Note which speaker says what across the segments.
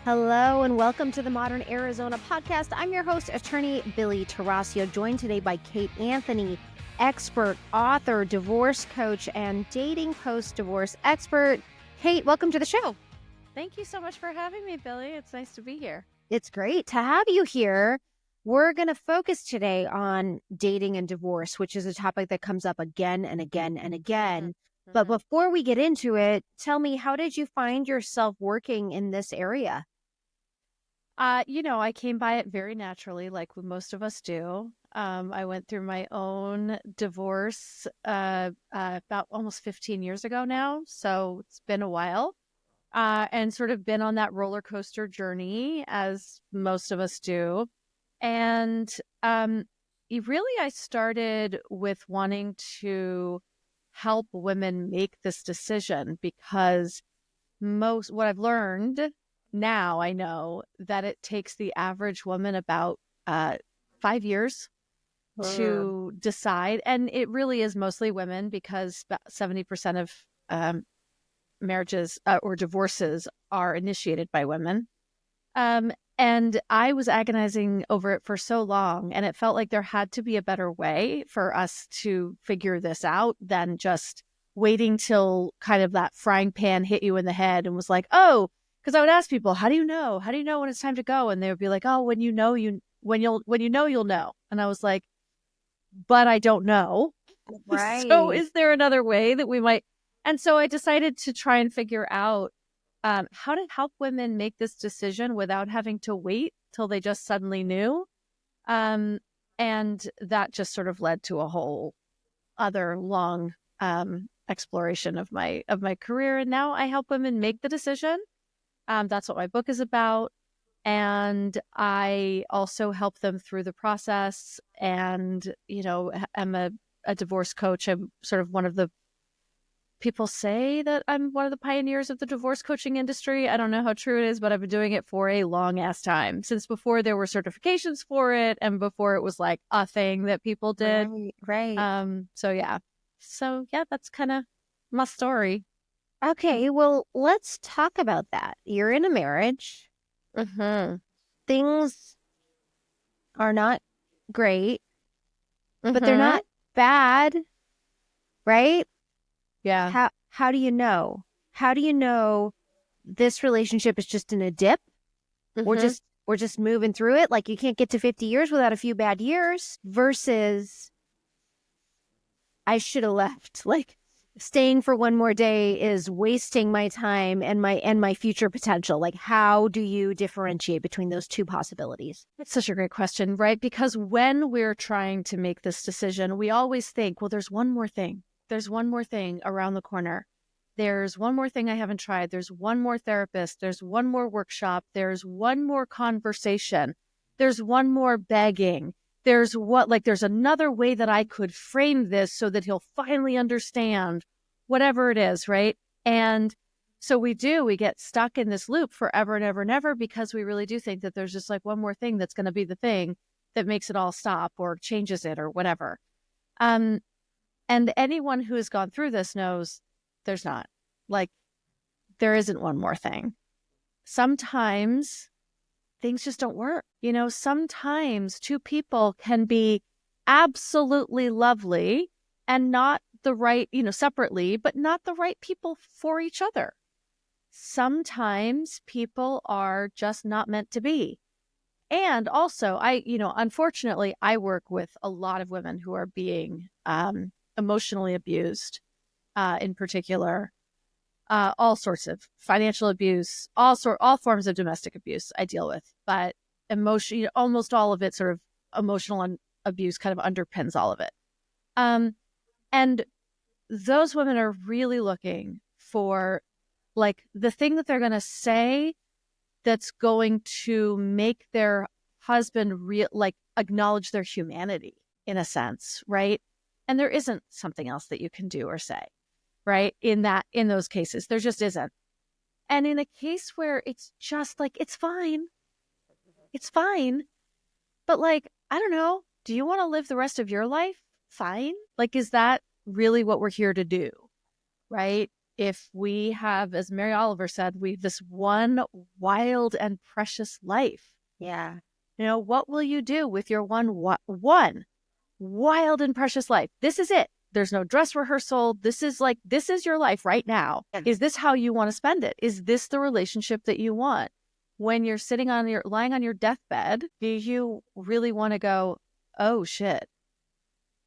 Speaker 1: Hello and welcome to the Modern Arizona podcast. I'm your host, attorney Billie Tarrascio, joined today by Kate Anthony, expert, author, divorce coach, and dating post-divorce expert. Kate, welcome to the show.
Speaker 2: Thank you so much for having me, Billie. It's nice to be here.
Speaker 1: It's great to have you here. We're going to focus today on dating and divorce, which is a topic that comes up again and again and again.
Speaker 2: Mm-hmm.
Speaker 1: But before we get into it, tell me, how did you find yourself working in this area?
Speaker 2: I came by it very naturally, like most of us do. I went through my own divorce about almost 15 years ago now, so it's been a while, and sort of been on that roller coaster journey, as most of us do. And I started with wanting to help women make this decision because what I've learned now, I know that it takes the average woman about 5 years to decide. And it really is mostly women because about 70% of marriages or divorces are initiated by women. And I was agonizing over it for so long, and it felt like there had to be a better way for us to figure this out than just waiting till kind of that frying pan hit you in the head and was like, oh, because I would ask people, how do you know? How do you know when it's time to go? And they would be like, oh, when you know, you'll know. And I was like, but I don't know.
Speaker 1: Right.
Speaker 2: So is there another way that we might? And so I decided to try and figure out how to help women make this decision without having to wait till they just suddenly knew. And that just sort of led to a whole other long exploration of my career. And now I help women make the decision. That's what my book is about. And I also help them through the process. And, I'm a divorce coach. I'm sort of one of the people say that I'm one of the pioneers of the divorce coaching industry. I don't know how true it is, but I've been doing it for a long ass time, since before there were certifications for it and before it was like a thing that people did.
Speaker 1: Right.
Speaker 2: So yeah, that's kind of my story.
Speaker 1: Okay, well, let's talk about that. You're in a marriage.
Speaker 2: Mm-hmm.
Speaker 1: Things are not great, but they're
Speaker 2: Mm-hmm.
Speaker 1: not bad, right?
Speaker 2: Yeah.
Speaker 1: How do you know? How do you know this relationship is just in a dip?
Speaker 2: Mm-hmm.
Speaker 1: We're just moving through it. Like, you can't get to 50 years without a few bad years, versus I should have left. Like, staying for one more day is wasting my time and my future potential. Like, how do you differentiate between those two possibilities?
Speaker 2: That's such a great question, right? Because when we're trying to make this decision, we always think, well, there's one more thing. There's one more thing around the corner. There's one more thing I haven't tried. There's one more therapist. There's one more workshop. There's one more conversation. There's one more begging. There's another way that I could frame this so that he'll finally understand whatever it is, right? And so we get stuck in this loop forever and ever and ever, because we really do think that there's just like one more thing that's going to be the thing that makes it all stop or changes it or whatever. And anyone who has gone through this knows there's not. Like, there isn't one more thing. Sometimes things just don't work. Sometimes two people can be absolutely lovely and not the right, separately, but not the right people for each other. Sometimes people are just not meant to be. And also, unfortunately, I work with a lot of women who are being emotionally abused, in particular, all sorts of financial abuse, all forms of domestic abuse I deal with, but almost all of it, sort of emotional abuse, kind of underpins all of it. And those women are really looking for, like, the thing that they're going to say that's going to make their husband acknowledge their humanity, in a sense, right? And there isn't something else that you can do or say, right? In those cases, there just isn't. And in a case where it's just like, it's fine, but like, I don't know, do you want to live the rest of your life fine? Like, is that really what we're here to do? Right? if we have, as Mary Oliver said, we have this one wild and precious life.
Speaker 1: Yeah.
Speaker 2: What will you do with your one wild and precious life? This is it. There's no dress rehearsal. This is your life right now.
Speaker 1: Yeah.
Speaker 2: Is this how you want to spend it? Is this the relationship that you want? When you're lying on your deathbed, do you really want to go, oh shit,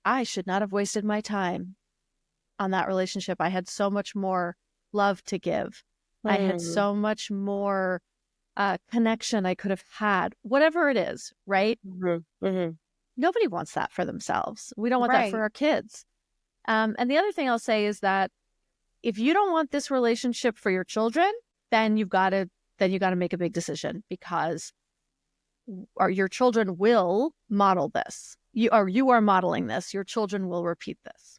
Speaker 2: I should not have wasted my time on that relationship. I had so much more love to give. I had so much more connection I could have had, whatever it is, right? Nobody wants that for themselves. We don't want that for our kids. And the other thing I'll say is that if you don't want this relationship for your children, then you've got to make a big decision, because your children will model this. You are modeling this. Your children will repeat this.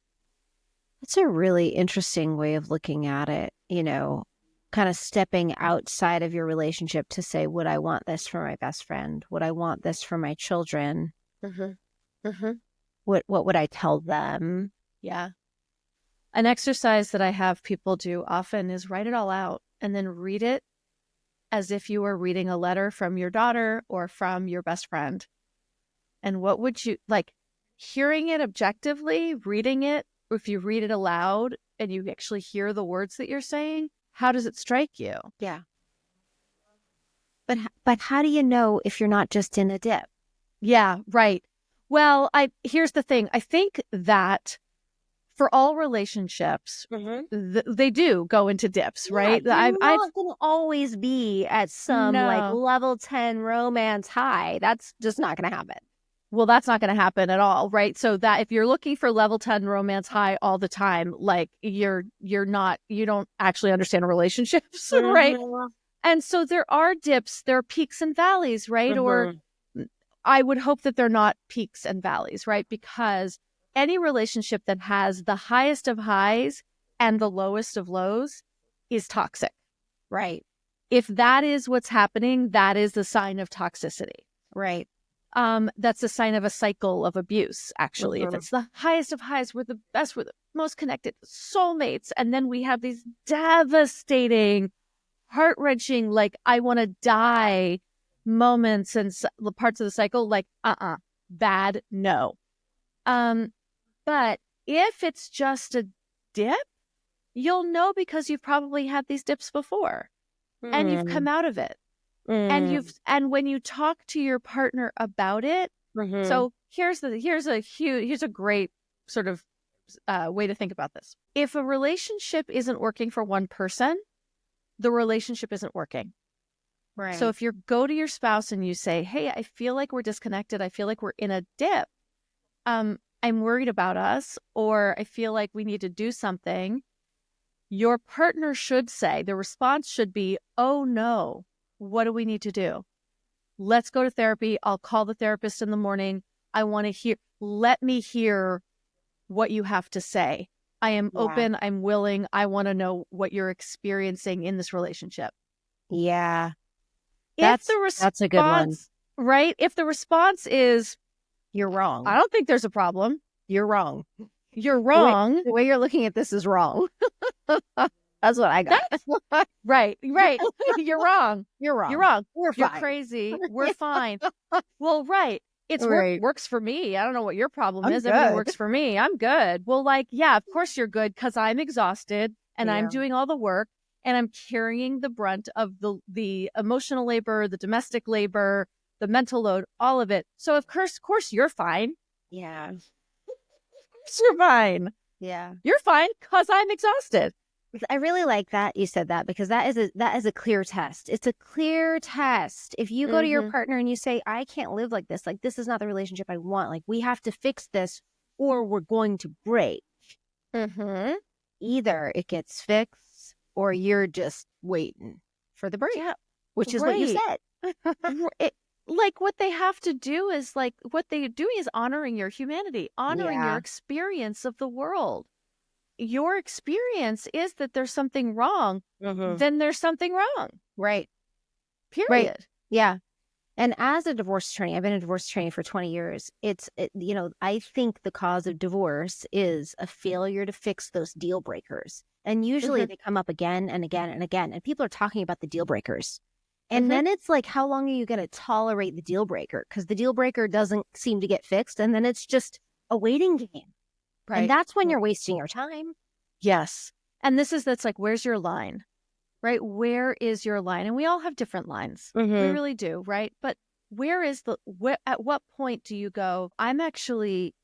Speaker 1: That's a really interesting way of looking at it, kind of stepping outside of your relationship to say, would I want this for my best friend? Would I want this for my children? What would I tell them?
Speaker 2: Yeah. An exercise that I have people do often is write it all out and then read it as if you were reading a letter from your daughter or from your best friend. And what would you like, hearing it objectively, reading it, if you read it aloud and you actually hear the words that you're saying, how does it strike you?
Speaker 1: Yeah. But how do you know if you're not just in a dip?
Speaker 2: Yeah, right. Well, here's the thing. I think that for all relationships, they do go into dips, right?
Speaker 1: You're not going to always be at some level 10 romance high. That's just not going to happen.
Speaker 2: Well, that's not going to happen at all, right? So that if you're looking for level 10 romance high all the time, like you don't actually understand relationships, right? And so there are dips, there are peaks and valleys, right? Or I would hope that they're not peaks and valleys, right? Because any relationship that has the highest of highs and the lowest of lows is toxic.
Speaker 1: Right.
Speaker 2: If that is what's happening, that is a sign of toxicity.
Speaker 1: Right.
Speaker 2: That's a sign of a cycle of abuse, actually. If it's the highest of highs, we're the best, we're the most connected, soulmates. And then we have these devastating, heart-wrenching, like, I want to die moments and parts of the cycle, like, bad, no. But if it's just a dip, you'll know because you've probably had these dips before and you've come out of it. And when you talk to your partner about it, so here's a great sort of way to think about this. If a relationship isn't working for one person, the relationship isn't working.
Speaker 1: Right.
Speaker 2: So if you go to your spouse and you say, hey, I feel like we're disconnected. I feel like we're in a dip. I'm worried about us, or I feel like we need to do something. Your partner should say, the response should be, oh no, what do we need to do? Let's go to therapy. I'll call the therapist in the morning. Let me hear what you have to say. I am open. I'm willing. I want to know what you're experiencing in this relationship.
Speaker 1: Yeah.
Speaker 2: That's
Speaker 1: a good one.
Speaker 2: Right? If the response is,
Speaker 1: you're wrong.
Speaker 2: I don't think there's a problem.
Speaker 1: You're wrong.
Speaker 2: You're wrong.
Speaker 1: The way you're looking at this is wrong. That's what I got.
Speaker 2: Right. You're wrong.
Speaker 1: You're wrong.
Speaker 2: You're wrong.
Speaker 1: We're
Speaker 2: You're
Speaker 1: fine.
Speaker 2: crazy. We're fine. Well, right. It's works for me. I don't know what your problem is.
Speaker 1: Good.
Speaker 2: Everything works for me. I'm good. Well, like, yeah, of course you're good, because I'm exhausted and I'm doing all the work and I'm carrying the brunt of the emotional labor, the domestic labor, the mental load, all of it. So of course you're fine.
Speaker 1: Yeah.
Speaker 2: You're fine.
Speaker 1: Yeah.
Speaker 2: You're fine because I'm exhausted.
Speaker 1: I really like that you said that, because that is a clear test. It's a clear test. If you go to your partner and you say, I can't live like this is not the relationship I want. Like, we have to fix this or we're going to break. Either it gets fixed or you're just waiting for the break.
Speaker 2: Yeah,
Speaker 1: which is what you said.
Speaker 2: Like, what they have to do is, like, what they're doing is honoring your humanity, honoring your experience of the world. Your experience is that there's something wrong, then there's something wrong.
Speaker 1: Right.
Speaker 2: Period.
Speaker 1: Right. Yeah. And as a divorce attorney, I've been a divorce attorney for 20 years. I think the cause of divorce is a failure to fix those deal breakers. And usually
Speaker 2: Mhm.
Speaker 1: they come up again and again and again. And people are talking about the deal breakers. And
Speaker 2: Mhm.
Speaker 1: then it's like, how long are you going to tolerate the deal breaker? Because the deal breaker doesn't seem to get fixed. And then it's just a waiting game. And
Speaker 2: Right.
Speaker 1: that's when you're wasting your time.
Speaker 2: Yes. And that's like, where's your line? Right? Where is your line? And we all have different lines. We really do, right? But at what point do you go,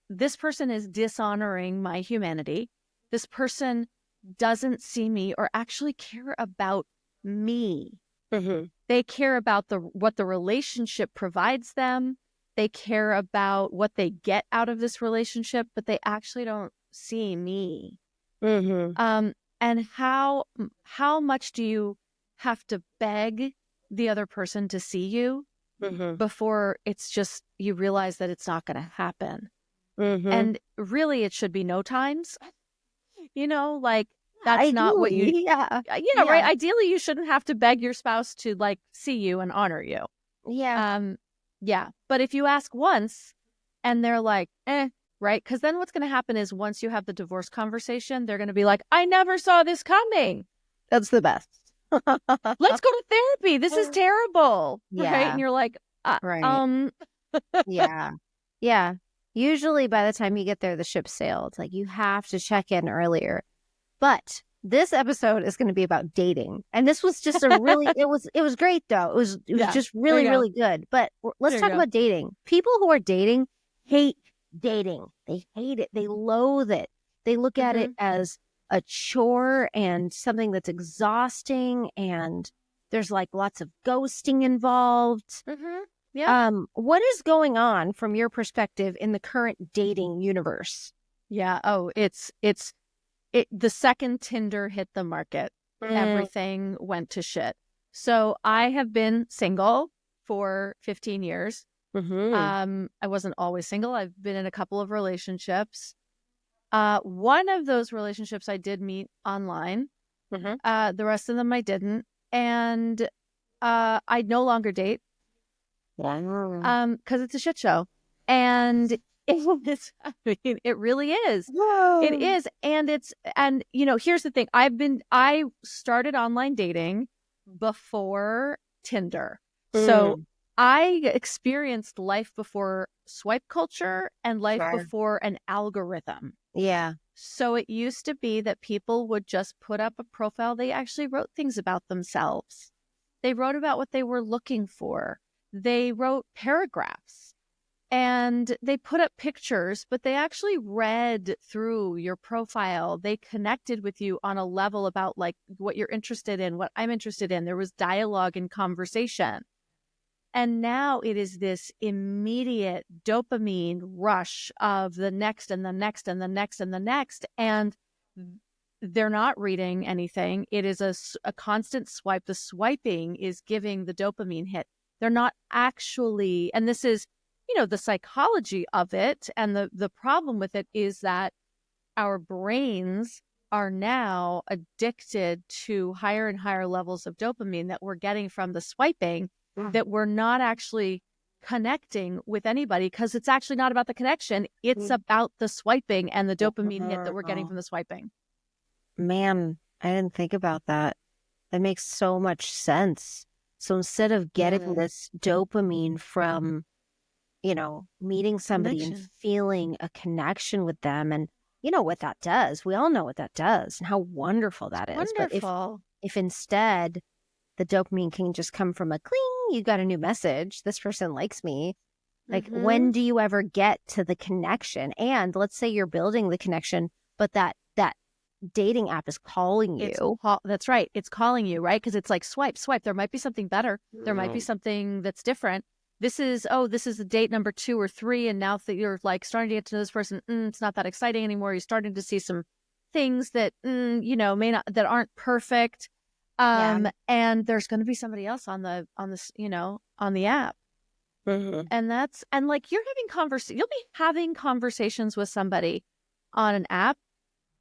Speaker 2: this person is dishonoring my humanity. This person doesn't see me or actually care about me. They care about what the relationship provides them. They care about what they get out of this relationship, but they actually don't see me. And how much do you have to beg the other person to see you before it's just you realize that it's not going to happen? And really, it should be no times. Like that's not what you.
Speaker 1: Ideally, yeah.
Speaker 2: Yeah, right. Ideally, you shouldn't have to beg your spouse to like see you and honor you.
Speaker 1: Yeah.
Speaker 2: Yeah. But if you ask once and they're like, right? Because then what's going to happen is once you have the divorce conversation, they're going to be like, I never saw this coming.
Speaker 1: That's the best.
Speaker 2: Let's go to therapy. This is terrible.
Speaker 1: Yeah.
Speaker 2: Right. And you're like,
Speaker 1: right. Yeah. Yeah. Usually by the time you get there, the ship sailed. It's like you have to check in earlier. But this episode is going to be about dating. And this was just it was great though. It was just really, really good. But let's talk about dating. People who are dating hate dating. They hate it. They loathe it. They look at it as a chore and something that's exhausting. And there's like lots of ghosting involved.
Speaker 2: Yeah.
Speaker 1: What is going on from your perspective in the current dating universe?
Speaker 2: Yeah. Oh, the second Tinder hit the market, everything went to shit. So I have been single for 15 years. I wasn't always single. I've been in a couple of relationships. One of those relationships I did meet online. The rest of them I didn't. And I no longer date. Because it's a shit show. And it really is.
Speaker 1: Whoa.
Speaker 2: It is. And here's the thing. I started online dating before Tinder. So I experienced life before swipe culture and life before an algorithm.
Speaker 1: Yeah.
Speaker 2: So it used to be that people would just put up a profile. They actually wrote things about themselves. They wrote about what they were looking for. They wrote paragraphs. And they put up pictures, but they actually read through your profile. They connected with you on a level about like what you're interested in, what I'm interested in. There was dialogue and conversation. And now it is this immediate dopamine rush of the next and the next and the next and the next. And they're not reading anything. It is a constant swipe. The swiping is giving the dopamine hit. They're not actually, and this is, the psychology of it. And the problem with it is that our brains are now addicted to higher and higher levels of dopamine that we're getting from the swiping, that we're not actually connecting with anybody because it's actually not about the connection. It's about the swiping and the dopamine hit that we're getting from the swiping.
Speaker 1: Man, I didn't think about that. That makes so much sense. So instead of getting this dopamine from meeting somebody and feeling a connection with them, and what that does. We all know what that does and how wonderful that is.
Speaker 2: Wonderful.
Speaker 1: But if instead the dopamine can just come from a cling, you got a new message, this person likes me. Like, when do you ever get to the connection? And let's say you're building the connection, but that dating app is calling you.
Speaker 2: That's right. It's calling you, right? Because it's like swipe. There might be something better. There might be something that's different. This is the date number 2 or 3. And now that you're like starting to get to know this person, it's not that exciting anymore. You're starting to see some things that, may not, that aren't perfect. And there's going to be somebody else on the app. And like you'll be having conversations with somebody on an app,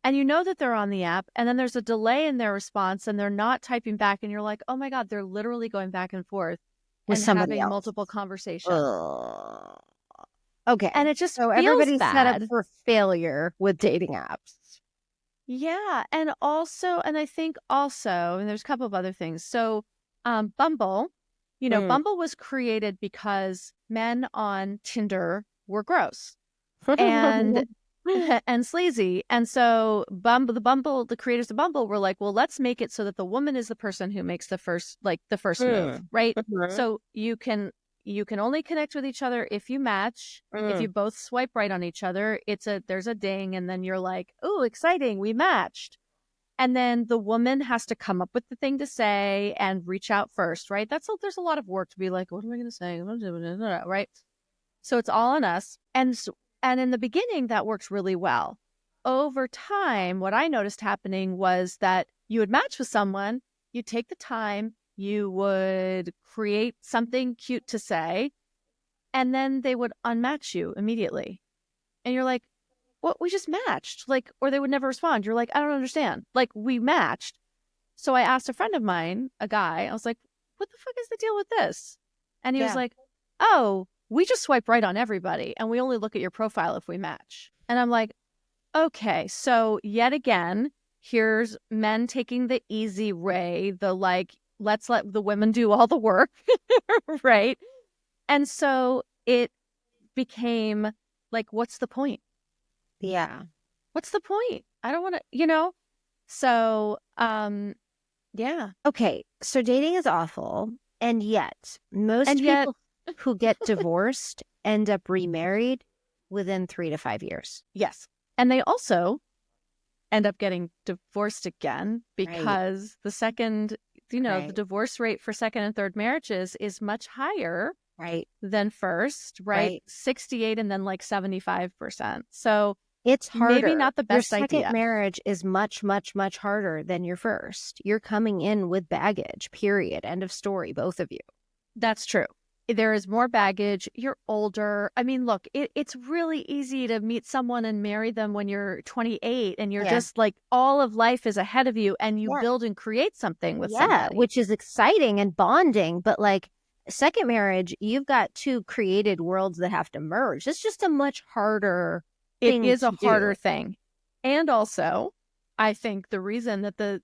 Speaker 2: and that they're on the app, and then there's a delay in their response and they're not typing back, and you're like, oh my God, they're literally going back and forth
Speaker 1: with
Speaker 2: and
Speaker 1: somebody
Speaker 2: having
Speaker 1: else.
Speaker 2: multiple conversations.
Speaker 1: Okay.
Speaker 2: And it just
Speaker 1: so
Speaker 2: feels
Speaker 1: everybody's
Speaker 2: bad.
Speaker 1: set up for failure with dating apps.
Speaker 2: Yeah. And also, and I think also, and there's a couple of other things. So, Bumble,
Speaker 1: Mm.
Speaker 2: Bumble was created because men on Tinder were gross and and sleazy. And so the creators of Bumble were like, well, let's make it so that the woman is the person who makes the first move,
Speaker 1: Mm.
Speaker 2: right?
Speaker 1: Mhm.
Speaker 2: So you can only connect with each other if you match. If you
Speaker 1: Mm.
Speaker 2: both swipe right on each other, there's a ding, and then you're like, oh, exciting, we matched. And then the woman has to come up with the thing to say and reach out first, right? There's a lot of work to be like, what am I going to say? Right? So it's all on us. And in the beginning, that works really well. Over time, what I noticed happening was that you would match with someone, you take the time, you would create something cute to say, and then they would unmatch you immediately. And you're like, what? We just matched. Like, or they would never respond. You're like, I don't understand. Like, we matched. So I asked a friend of mine, a guy, I was like, what the fuck is the deal with this? And he was
Speaker 1: Yeah.
Speaker 2: like, oh, we just swipe right on everybody and we only look at your profile if we match. And I'm like, okay, so yet again, here's men taking the easy way, the like, let's let the women do all the work, right? And so it became like, what's the point?
Speaker 1: Yeah.
Speaker 2: What's the point? I don't want to. So, yeah.
Speaker 1: Okay. So dating is awful. And yet,
Speaker 2: And
Speaker 1: most
Speaker 2: yet,
Speaker 1: people who get divorced end up remarried within 3 to 5 years.
Speaker 2: yes. And they also end up getting divorced again
Speaker 1: Right.
Speaker 2: because the
Speaker 1: Right.
Speaker 2: divorce rate for second and third marriages is much higher
Speaker 1: Right.
Speaker 2: than first, right?
Speaker 1: Right.
Speaker 2: 68 and then like 75%. So
Speaker 1: It's
Speaker 2: maybe
Speaker 1: harder.
Speaker 2: not the
Speaker 1: Your
Speaker 2: best
Speaker 1: second
Speaker 2: idea.
Speaker 1: marriage is much, much, much harder than your first. You're coming in with baggage, period. End of story, both of you.
Speaker 2: That's true. There is more baggage. You're older. I mean, look, it's really easy to meet someone and marry them when you're 28 and you're
Speaker 1: Yeah.
Speaker 2: just like all of life is ahead of you and you
Speaker 1: Yeah.
Speaker 2: build and create something with
Speaker 1: Yeah.
Speaker 2: somebody.
Speaker 1: Which is exciting and bonding. But like second marriage, you've got two created worlds that have to merge. It's just a much harder
Speaker 2: It
Speaker 1: thing
Speaker 2: is a
Speaker 1: to do.
Speaker 2: harder thing. And also, I think the reason that the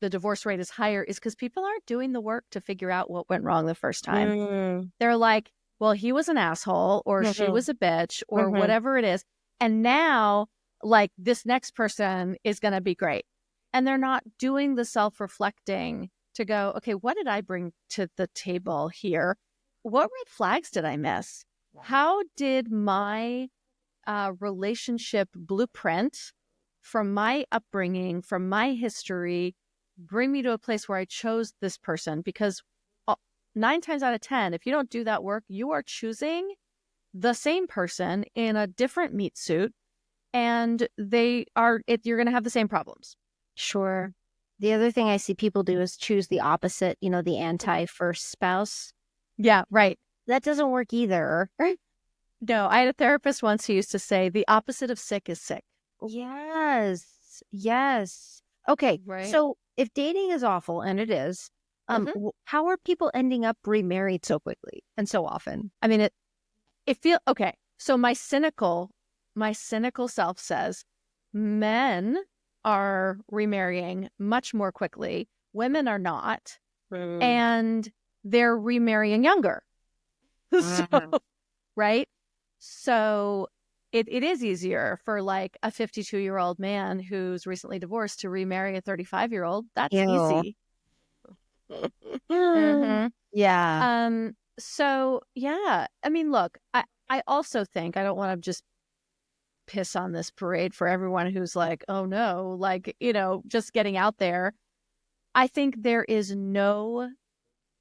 Speaker 2: divorce rate is higher is because people aren't doing the work to figure out what went wrong the first time.
Speaker 1: Mm.
Speaker 2: They're like, well, he was an asshole or she
Speaker 1: Mhm.
Speaker 2: was a bitch or
Speaker 1: Mhm.
Speaker 2: whatever it is. And now, like, this next person is going to be great. And they're not doing the self reflecting to go, okay, what did I bring to the table here? What red flags did I miss? How did my relationship blueprint from my upbringing, from my history, bring me to a place where I chose this person? Because 9 times out of 10, if you don't do that work, you are choosing the same person in a different meat suit, and you're going to have the same problems.
Speaker 1: Sure. The other thing I see people do is choose the opposite, the anti first spouse.
Speaker 2: Yeah, right.
Speaker 1: That doesn't work either.
Speaker 2: No, I had a therapist once who used to say the opposite of sick is sick.
Speaker 1: Yes. Yes. Okay.
Speaker 2: Right.
Speaker 1: So if dating is awful, and it is,
Speaker 2: Mm-hmm.
Speaker 1: how are people ending up remarried so quickly and so often?
Speaker 2: I mean, it feels okay. So my cynical self says men are remarrying much more quickly. Women are not,
Speaker 1: Mm.
Speaker 2: and they're remarrying younger. So,
Speaker 1: Mhm.
Speaker 2: right? So it is easier for like a 52-year-old man who's recently divorced to remarry a 35-year-old. That's
Speaker 1: Ew.
Speaker 2: easy. Mm-hmm.
Speaker 1: Yeah.
Speaker 2: So yeah, I mean, look, I also think I don't want to just piss on this parade for everyone who's like, oh no, like, just getting out there. I think there is no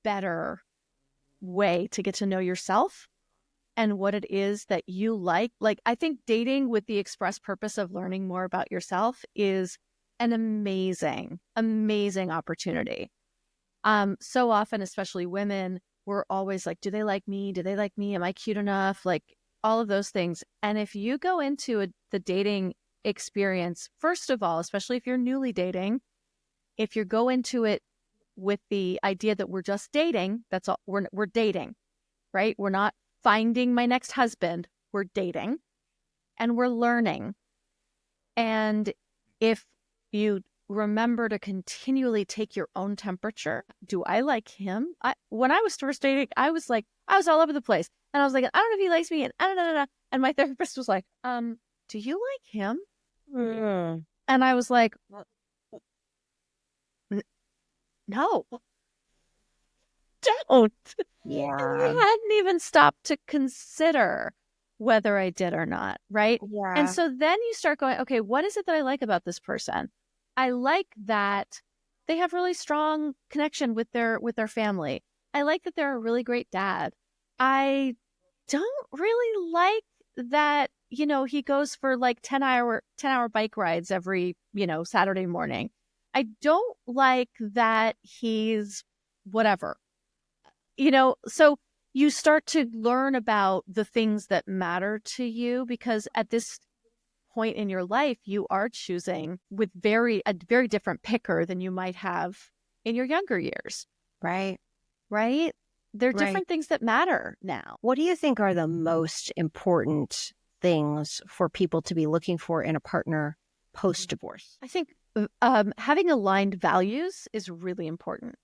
Speaker 2: better way to get to know yourself and what it is that you like. Like, I think dating with the express purpose of learning more about yourself is an amazing, amazing opportunity. So often, especially women, we're always like, do they like me? Do they like me? Am I cute enough? Like all of those things. And if you go into the dating experience, first of all, especially if you're newly dating, if you go into it with the idea that we're just dating, that's all we're dating, right? We're not finding my next husband. We're dating and we're learning. And if you remember to continually take your own temperature. Do I like him? When I was first dating, I was all over the place. And I was like, I don't know if he likes me. And my therapist was like, do you like him?
Speaker 1: Mm.
Speaker 2: And I was like, no, don't.
Speaker 1: Yeah.
Speaker 2: And I hadn't even stopped to consider whether I did or not, right?
Speaker 1: Yeah.
Speaker 2: And so then you start going, okay, what is it that I like about this person? I like that they have really strong connection with their family. I like that they're a really great dad. I don't really like that, he goes for like 10-hour bike rides every, Saturday morning. I don't like that he's whatever. So you start to learn about the things that matter to you, because at this point in your life, you are choosing with a very different picker than you might have in your younger years.
Speaker 1: Right.
Speaker 2: Right? There are
Speaker 1: Right.
Speaker 2: different things that matter now.
Speaker 1: What do you think are the most important things for people to be looking for in a partner post-divorce?
Speaker 2: I think having aligned values is really important.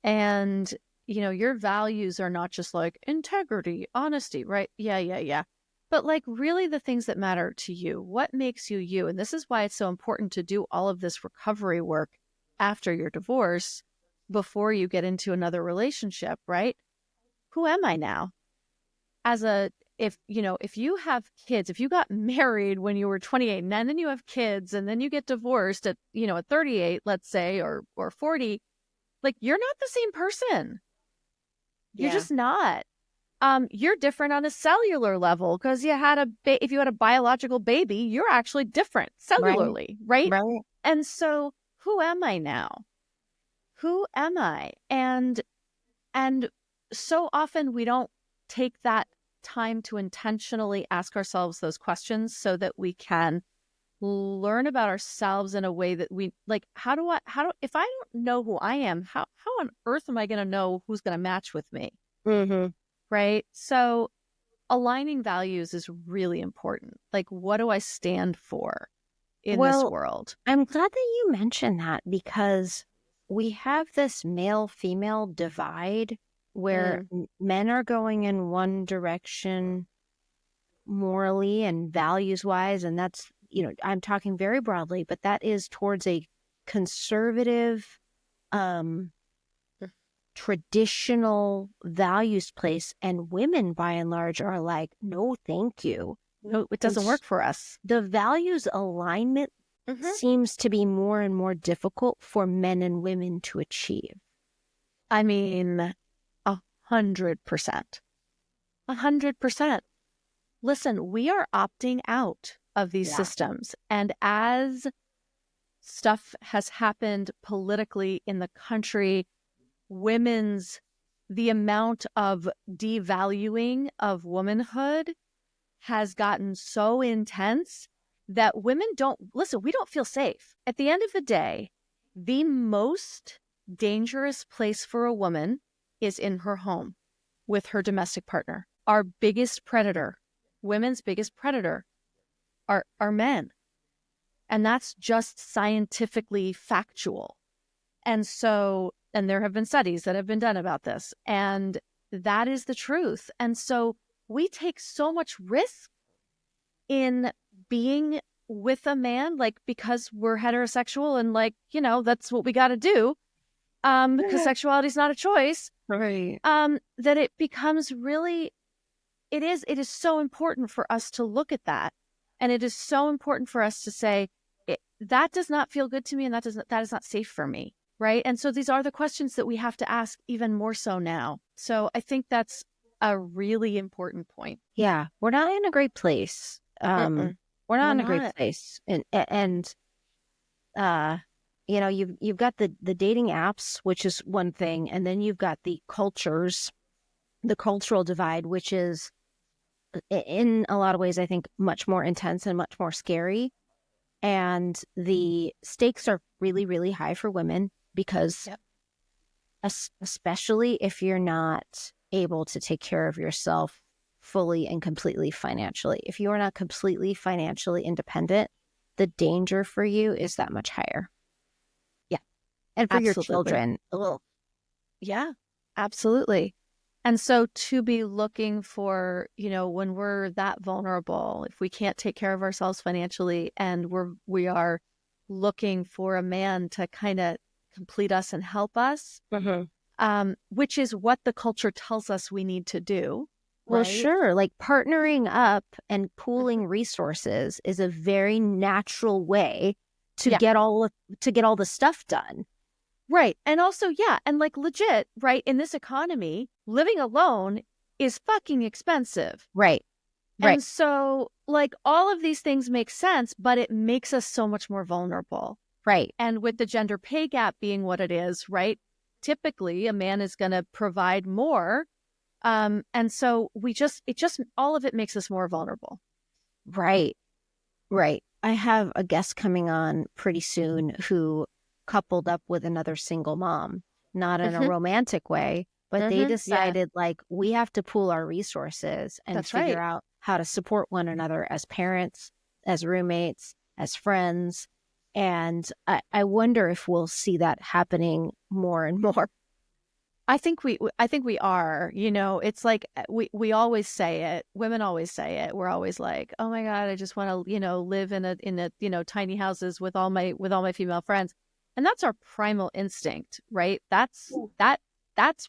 Speaker 2: And, your values are not just like integrity, honesty, right? Yeah. But like really the things that matter to you, what makes you you? And this is why it's so important to do all of this recovery work after your divorce before you get into another relationship, right? Who am I now? If you have kids, if you got married when you were 28 and then you have kids and then you get divorced at 38, let's say, or 40, like you're not the same person. You're just not. You're different on a cellular level because if you had a biological baby, you're actually different cellularly, right?
Speaker 1: Right.
Speaker 2: And so who am I now? Who am I? And so often we don't take that time to intentionally ask ourselves those questions so that we can learn about ourselves in a way that we like. If I don't know who I am, how on earth am I going to know who's going to match with me?
Speaker 1: Mm-hmm.
Speaker 2: Right? So aligning values is really important. Like, what do I stand for in this world?
Speaker 1: I'm glad that you mentioned that, because we have this male-female divide where men are going in one direction morally and values-wise, and that's, I'm talking very broadly, but that is towards a conservative, traditional values place, and women by and large are like, no, thank you.
Speaker 2: No, it doesn't work for us.
Speaker 1: The values alignment seems to be more and more difficult for men and women to achieve.
Speaker 2: I mean, 100%. 100%. Listen, we are opting out of these systems. And as stuff has happened politically in the country, the amount of devaluing of womanhood has gotten so intense that women we don't feel safe. At the end of the day, the most dangerous place for a woman is in her home with her domestic partner. Our biggest predator, women's biggest predator, are men. And that's just scientifically factual. And there have been studies that have been done about this, and that is the truth. And so we take so much risk in being with a man, like, because we're heterosexual and like, that's what we got to do. Because sexuality is not a choice.
Speaker 1: Right.
Speaker 2: That it becomes really, it is so important for us to look at that. And it is so important for us to say, that does not feel good to me, and that is not safe for me. Right. And so these are the questions that we have to ask even more so now. So I think that's a really important point.
Speaker 1: Yeah. We're not in a great place. We're not in a great place. And you've got the dating apps, which is one thing. And then you've got the cultural divide, which is in a lot of ways, I think, much more intense and much more scary. And the stakes are really, really high for women, because especially if you're not able to take care of yourself fully and completely financially. If you are not completely financially independent, the danger for you is that much higher.
Speaker 2: Yeah,
Speaker 1: And for your
Speaker 2: absolutely.
Speaker 1: children. Ugh.
Speaker 2: Yeah, absolutely. And so to be looking for, when we're that vulnerable, if we can't take care of ourselves financially and we are looking for a man to kind of complete us and help us, which is what the culture tells us we need to do,
Speaker 1: Well,
Speaker 2: right?
Speaker 1: sure. Like partnering up and pooling resources is a very natural way to
Speaker 2: Yeah.
Speaker 1: get all the stuff done.
Speaker 2: Right. And also, yeah, and like legit, right, in this economy, living alone is fucking expensive.
Speaker 1: Right.
Speaker 2: And so, like, all of these things make sense, but it makes us so much more vulnerable.
Speaker 1: Right.
Speaker 2: And with the gender pay gap being what it is, right, typically a man is going to provide more. And so all of it makes us more vulnerable.
Speaker 1: Right. Right. I have a guest coming on pretty soon who coupled up with another single mom, not in a romantic way, but they decided like we have to pool our resources and figure out how to support one another as parents, as roommates, as friends. And I wonder if we'll see that happening more and more.
Speaker 2: I think we are, it's like we always say it. Women always say it. We're always like, oh my God, I just want to, live in a, tiny houses with all my female friends. And that's our primal instinct, right? That's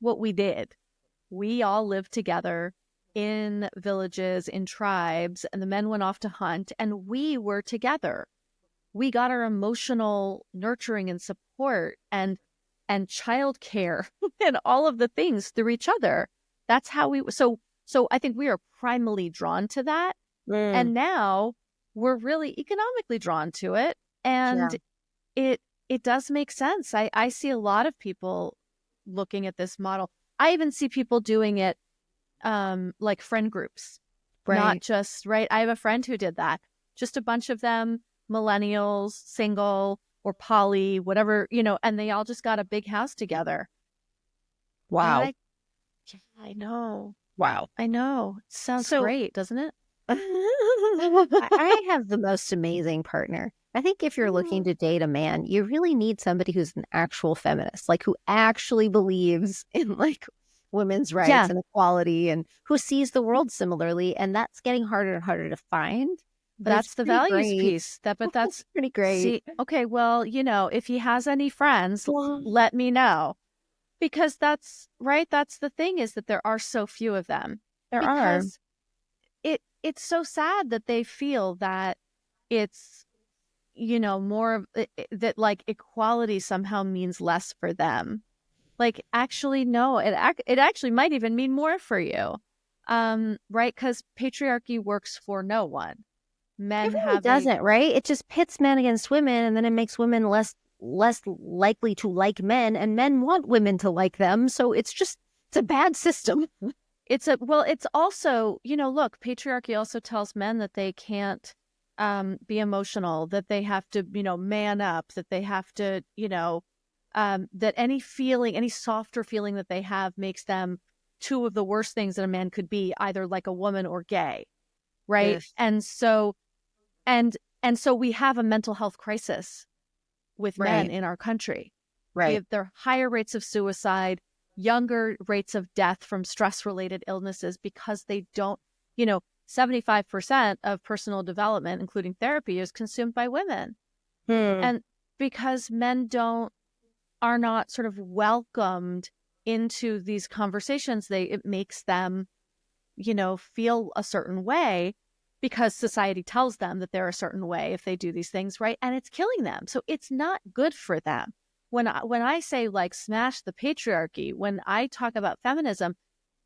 Speaker 2: what we did. We all lived together in villages, in tribes, and the men went off to hunt and we were together. We got our emotional nurturing and support and childcare and all of the things through each other. That's how so I think we are primally drawn to that. And now we're really economically drawn to it. And it does make sense. I see a lot of people looking at this model. I even see people doing it like friend groups, not just, right? I have a friend who did that. Just a bunch of them, millennials, single, or poly, whatever, and they all just got a big house together.
Speaker 1: Wow.
Speaker 2: I know.
Speaker 1: Wow.
Speaker 2: I know. It sounds great, doesn't it?
Speaker 1: I have the most amazing partner. I think if you're looking to date a man, you really need somebody who's an actual feminist, like who actually believes in like women's rights and equality and who sees the world similarly. And that's getting harder and harder to find. But
Speaker 2: that's the values piece. But that's
Speaker 1: pretty great.
Speaker 2: See, okay, well, if he has any friends, let me know. Because that's right. That's the thing, is that there are so few of them. Because it's so sad that they feel that it's, more of that, like equality somehow means less for them. Like, actually, no, it actually might even mean more for you. Right? Because patriarchy works for no one. Men
Speaker 1: it really doesn't, right? It just pits men against women, and then it makes women less likely to like men, and men want women to like them. So it's a bad system.
Speaker 2: It's also, look, patriarchy also tells men that they can't be emotional, that they have to, man up, that they have to, that any softer feeling that they have makes them two of the worst things that a man could be, either like a woman or gay. Right.
Speaker 1: Yes.
Speaker 2: And so we have a mental health crisis with men in our country.
Speaker 1: Right.
Speaker 2: There are higher rates of suicide, younger rates of death from stress-related illnesses, because they don't, 75% of personal development, including therapy, is consumed by women. And because men are not sort of welcomed into these conversations, it makes them, feel a certain way, because society tells them that they're a certain way if they do these things, right? And it's killing them. So it's not good for them. When I say like smash the patriarchy, when I talk about feminism,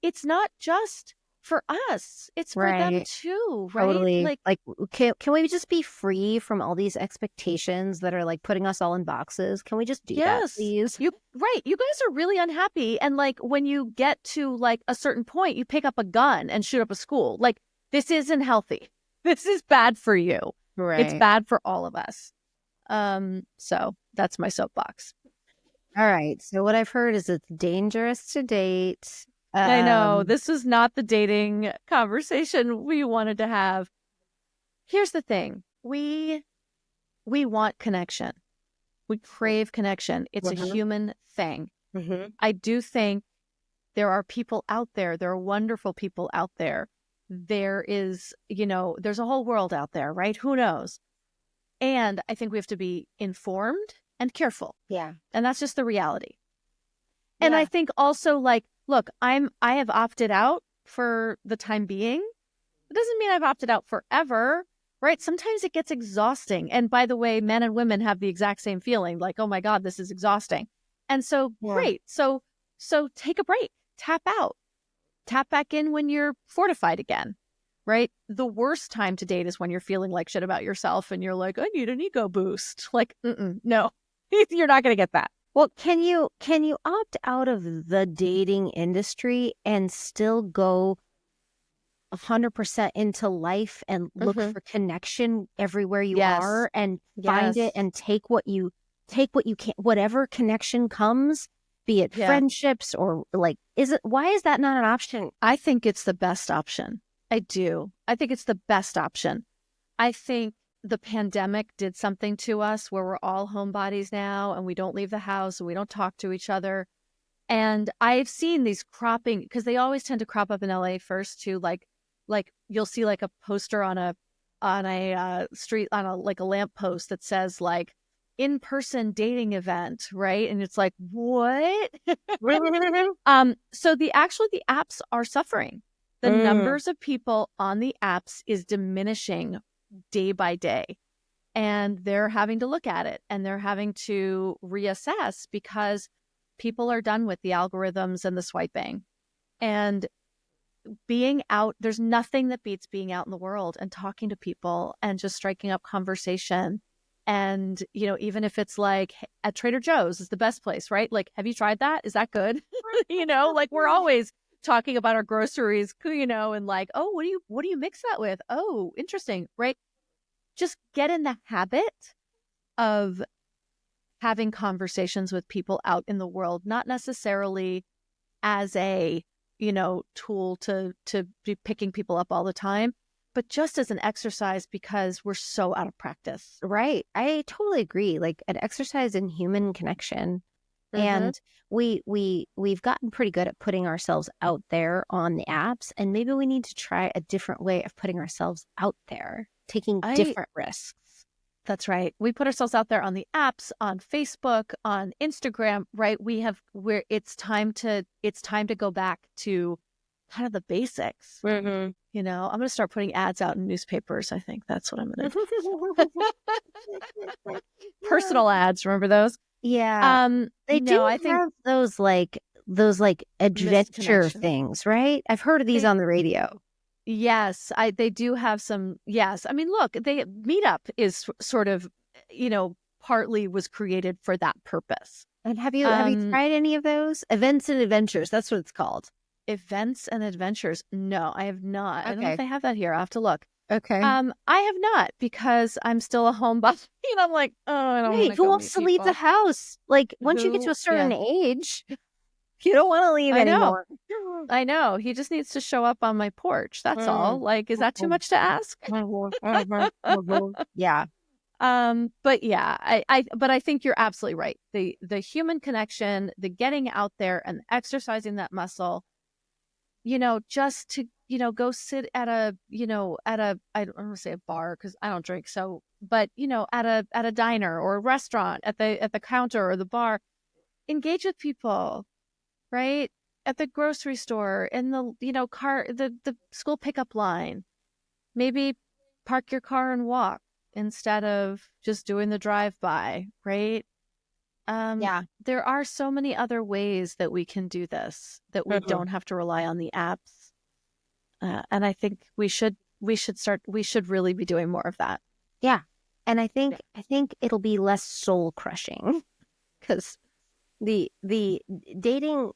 Speaker 2: it's not just for us. It's for them too, right?
Speaker 1: Totally. Like can we just be free from all these expectations that are like putting us all in boxes? Can we just do that, please?
Speaker 2: You guys are really unhappy. And like when you get to like a certain point, you pick up a gun and shoot up a school. Like, this isn't healthy. This is bad for you.
Speaker 1: Right.
Speaker 2: It's bad for all of us. So that's my soapbox.
Speaker 1: All right. So what I've heard is it's dangerous to date.
Speaker 2: I know. This was not the dating conversation we wanted to have. Here's the thing. We we want connection. We crave connection. It's a human thing. I do think there are people out there. There are wonderful people out there. There is, there's a whole world out there, right? Who knows? And I think we have to be informed and careful.
Speaker 1: Yeah.
Speaker 2: And that's just the reality. And I think also, like, look, I have opted out for the time being. It doesn't mean I've opted out forever, right? Sometimes it gets exhausting. And by the way, men and women have the exact same feeling, like, oh my God, this is exhausting. And so, great. So take a break, tap out, tap back in when you're fortified again, right? The worst time to date is when you're feeling like shit about yourself and you're like, I need an ego boost. Like, no, you're not going to get that.
Speaker 1: Well, can you opt out of the dating industry and still go 100% into life and look for connection everywhere you are and find it and take what you can, whatever connection comes, be it friendships or like, why is that not an option?
Speaker 2: I think it's the best option. I do. I think it's the best option. I think the pandemic did something to us where we're all homebodies now and we don't leave the house and we don't talk to each other. And I've seen these cropping, because they always tend to crop up in LA first too, like you'll see like a poster on a street, on a lamp post that says like in-person dating event, right? And it's like, what? So the apps are suffering. The numbers of people on the apps is diminishing day by day. And they're having to look at it and they're having to reassess because people are done with the algorithms and the swiping. And being out, there's nothing that beats being out in the world and talking to people and just striking up conversation. And, even if it's like at Trader Joe's is the best place, right? Like, have you tried that? Is that good? Like we're always talking about our groceries, and like, oh, what do you mix that with? Oh, interesting, right? Just get in the habit of having conversations with people out in the world, not necessarily as a, tool to be picking people up all the time, but just as an exercise because we're so out of practice.
Speaker 1: Right. I totally agree. Like an exercise in human connection. And we've gotten pretty good at putting ourselves out there on the apps. And maybe we need to try a different way of putting ourselves out there, taking different risks.
Speaker 2: That's right. We put ourselves out there on the apps, on Facebook, on Instagram, right? It's time to go back to kind of the basics. I'm going to start putting ads out in newspapers. I think that's what I'm going to do. Personal ads. Remember those?
Speaker 1: Yeah. They do have those adventure things, right? I've heard of these on the radio.
Speaker 2: Yes, they do have some. Yes. I mean, look, Meetup is sort of, partly was created for that purpose.
Speaker 1: And have you tried any of those? Events and Adventures. That's what it's called.
Speaker 2: Events and Adventures. No, I have not. I don't know if they have that here. I'll have to look.
Speaker 1: Okay.
Speaker 2: I have not because I'm still a homebody. I'm like, oh, I don't want to.
Speaker 1: Who wants to leave the house? Like once you get to a certain age, you don't want to leave anymore.
Speaker 2: I know. He just needs to show up on my porch. That's all. Like, is that too much to ask?
Speaker 1: Yeah.
Speaker 2: But yeah, I think you're absolutely right. The human connection, the getting out there and exercising that muscle, just to, go sit at a, I don't want to say a bar because I don't drink. So, but, at a diner or a restaurant at the counter or the bar, engage with people, right? At the grocery store, in the, car, the school pickup line, maybe park your car and walk instead of just doing the drive-by, right? There are so many other ways that we can do this, that we don't have to rely on the apps. And I think we should really be doing more of that.
Speaker 1: Yeah. And I think it'll be less soul crushing because the dating,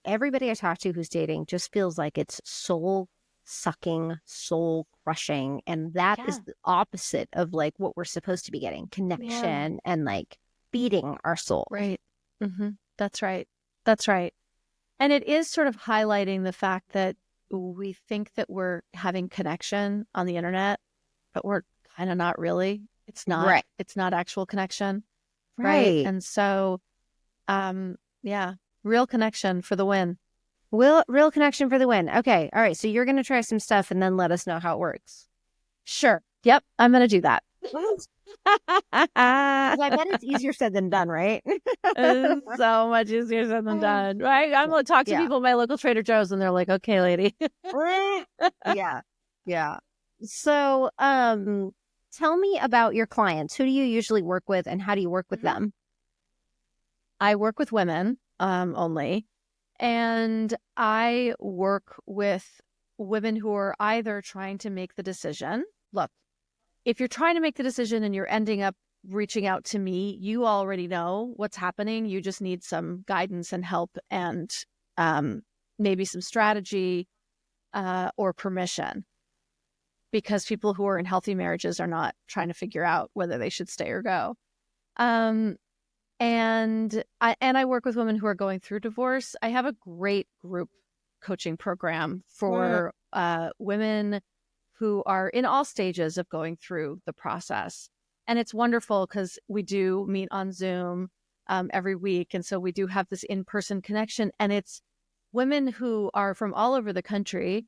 Speaker 1: everybody I talk to who's dating just feels like it's soul sucking, soul crushing. And that is the opposite of like what we're supposed to be getting, connection and like feeding our soul.
Speaker 2: Right. That's right. That's right. And it is sort of highlighting the fact that we think that we're having connection on the internet, but we're kind of not really. It's not.
Speaker 1: Right.
Speaker 2: It's not actual connection, right?
Speaker 1: Right.
Speaker 2: And so, yeah, real connection for the win.
Speaker 1: Real connection for the win. Okay. All right. So you're going to try some stuff and then let us know how it works.
Speaker 2: Sure. Yep, I'm gonna do that.
Speaker 1: 'Cause I bet it's easier said than done, right?
Speaker 2: It's so much easier said than done, right? I'm gonna talk to
Speaker 1: Yeah.
Speaker 2: people at my local Trader Joe's, and they're like, "Okay, lady."
Speaker 1: Yeah. Yeah. So, tell me about your clients. Who do you usually work with and how do you work with them?
Speaker 2: I work with women, only, and I work with women who are either trying to make the decision. Look, if you're trying to make the decision and you're ending up reaching out to me, you already know what's happening. You just need some guidance and help and maybe some strategy or permission, because people who are in healthy marriages are not trying to figure out whether they should stay or go. And I work with women who are going through divorce. I have a great group coaching program for women who are in all stages of going through the process. And it's wonderful because we do meet on Zoom every week. And so we do have this in-person connection. And it's women who are from all over the country,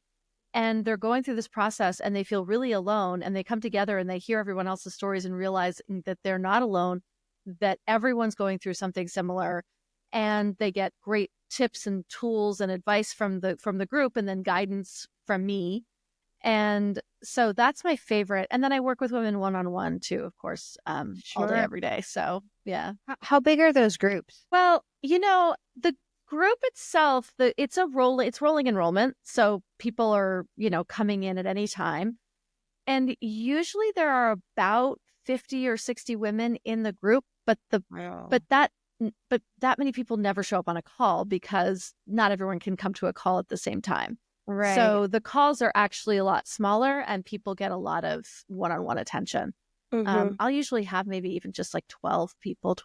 Speaker 2: and they're going through this process and they feel really alone, and they come together and they hear everyone else's stories and realize that they're not alone, that everyone's going through something similar, and they get great tips and tools and advice from the group, and then guidance from me. And so that's my favorite. And then I work with women one-on-one too, of course, all day, every day. So yeah.
Speaker 1: How big are those groups?
Speaker 2: Well, the group itself, it's rolling enrollment. So people are, coming in at any time. And usually there are about 50 or 60 women in the group, but that many people never show up on a call because not everyone can come to a call at the same time.
Speaker 1: Right.
Speaker 2: So the calls are actually a lot smaller and people get a lot of one-on-one attention. I'll usually have maybe even just like 12,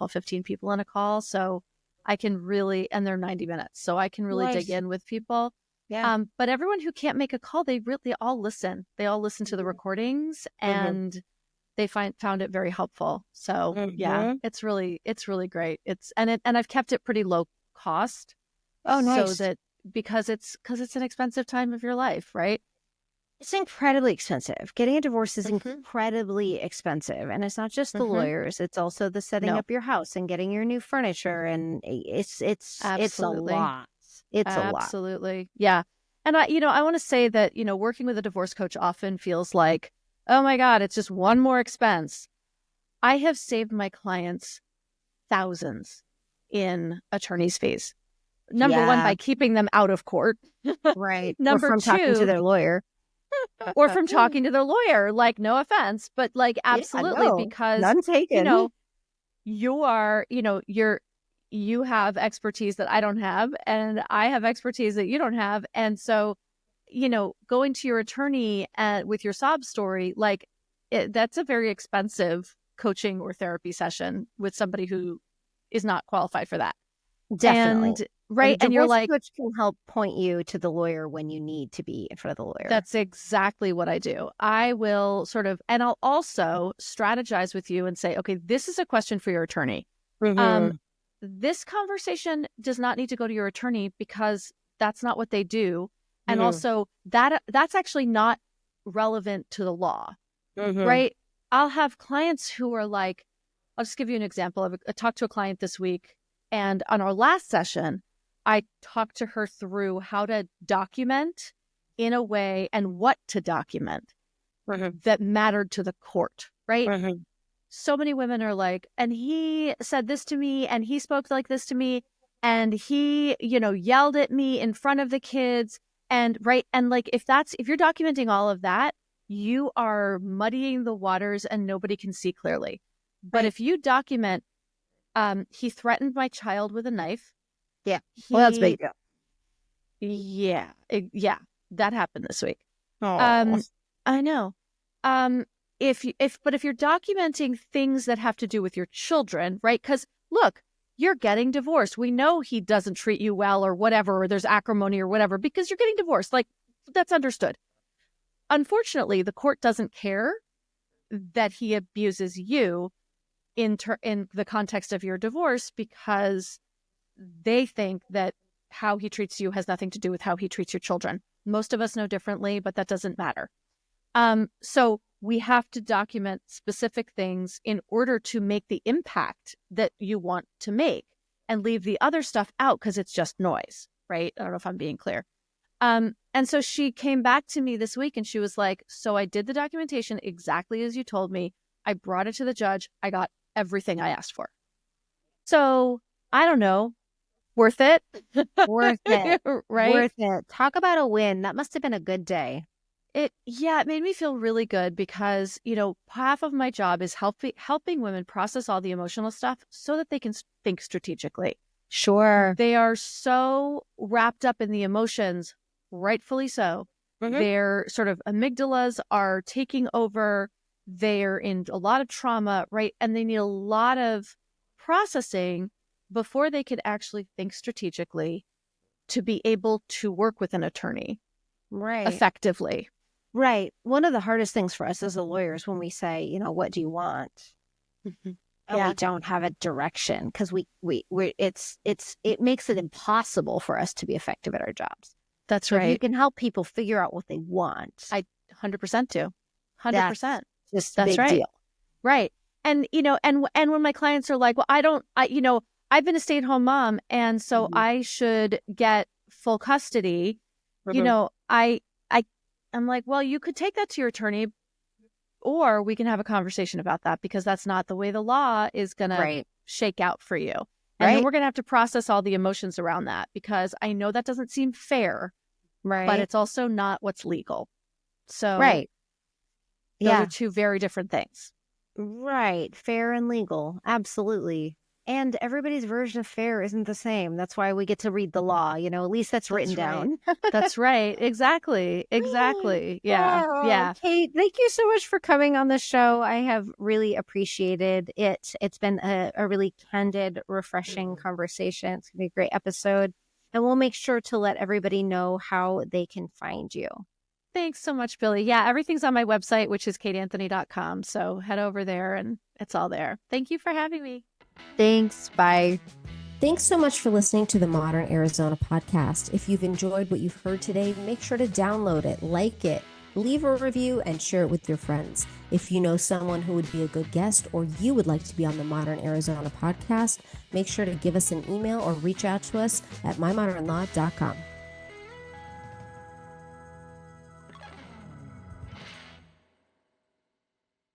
Speaker 2: 15 people on a call. So I can really, and they're 90 minutes. So I can really dig in with people.
Speaker 1: Yeah.
Speaker 2: But everyone who can't make a call, they all listen. They all listen to the recordings and they found it very helpful. So yeah, it's really great. And I've kept it pretty low cost.
Speaker 1: Oh, nice.
Speaker 2: So that, because it's an expensive time of your life, right?
Speaker 1: It's incredibly expensive. Getting a divorce is incredibly expensive. And it's not just the lawyers, it's also the setting up your house and getting your new furniture. And it's a lot. It's a lot.
Speaker 2: Absolutely. Yeah. And I want to say that, working with a divorce coach often feels like, oh my God, it's just one more expense. I have saved my clients thousands in attorney's fees. Number one, by keeping them out of court.
Speaker 1: Right.
Speaker 2: Number
Speaker 1: or from
Speaker 2: two,
Speaker 1: talking to their lawyer.
Speaker 2: Or from talking to their lawyer. Like, no offense, but like, absolutely, because,
Speaker 1: none taken.
Speaker 2: you have expertise that I don't have, and I have expertise that you don't have. And so, going to your attorney with your sob story, like that's a very expensive coaching or therapy session with somebody who is not qualified for that.
Speaker 1: Definitely.
Speaker 2: Right. And you're like,
Speaker 1: coach can help point you to the lawyer when you need to be in front of the lawyer.
Speaker 2: That's exactly what I do. I will and I'll also strategize with you and say, okay, this is a question for your attorney. This conversation does not need to go to your attorney because that's not what they do. And also that's actually not relevant to the law, right? I'll have clients who are like, I'll just give you an example. I talked to a client this week, and on our last session, I talked to her through how to document in a way and what to document that mattered to the court, right? So many women are like, and he said this to me, and he spoke like this to me, and he, yelled at me in front of the kids. And right. And like, if you're documenting all of that, you are muddying the waters and nobody can see clearly. But if you document, he threatened my child with a knife.
Speaker 1: Yeah. Well, that's big.
Speaker 2: Yeah. That happened this week.
Speaker 1: Oh.
Speaker 2: I know. If you're documenting things that have to do with your children, right? Because look, you're getting divorced. We know he doesn't treat you well or whatever, or there's acrimony or whatever, because you're getting divorced. Like, that's understood. Unfortunately, the court doesn't care that he abuses you in the context of your divorce, because they think that how he treats you has nothing to do with how he treats your children. Most of us know differently, but that doesn't matter. So we have to document specific things in order to make the impact that you want to make, and leave the other stuff out because it's just noise, right? I don't know if I'm being clear. And so she came back to me this week and she was like, so I did the documentation exactly as you told me. I brought it to the judge. I got everything I asked for. So I don't know. Worth it?
Speaker 1: Worth it.
Speaker 2: Right?
Speaker 1: Worth it. Talk about a win. That must have been a good day.
Speaker 2: It made me feel really good because, half of my job is helping women process all the emotional stuff so that they can think strategically.
Speaker 1: Sure.
Speaker 2: They are so wrapped up in the emotions, rightfully so. Mm-hmm. Their sort of amygdalas are taking over. They're in a lot of trauma, right? And they need a lot of processing before they could actually think strategically to be able to work with an attorney effectively.
Speaker 1: Right. One of the hardest things for us as a lawyers when we say, what do you want? Mm-hmm. And we don't have a direction because it makes it impossible for us to be effective at our jobs.
Speaker 2: That's right.
Speaker 1: If you can help people figure out what they want.
Speaker 2: I 100% do. 100%.
Speaker 1: That's a big deal.
Speaker 2: Right. And, and when my clients are like, well, I've been a stay-at-home mom, and so I should get full custody. Mm-hmm. I'm like, well, you could take that to your attorney, or we can have a conversation about that, because that's not the way the law is going to shake out for you. And then we're going to have to process all the emotions around that, because I know that doesn't seem fair, but it's also not what's legal. So those are two very different things.
Speaker 1: Right. Fair and legal. Absolutely. And everybody's version of fair isn't the same. That's why we get to read the law. At least that's written down.
Speaker 2: That's right. Exactly. Yeah.
Speaker 1: Oh,
Speaker 2: yeah.
Speaker 1: Kate, thank you so much for coming on the show. I have really appreciated it. It's been a really candid, refreshing conversation. It's going to be a great episode. And we'll make sure to let everybody know how they can find you.
Speaker 2: Thanks so much, Billie. Yeah, everything's on my website, which is kateanthony.com. So head over there and it's all there. Thank you for having me.
Speaker 1: Thanks. Bye.
Speaker 3: Thanks so much for listening to the Modern Arizona podcast. If you've enjoyed what you've heard today, make sure to download it, like it, leave a review, and share it with your friends. If you know someone who would be a good guest, or you would like to be on the Modern Arizona podcast, make sure to give us an email or reach out to us at mymodernlaw.com.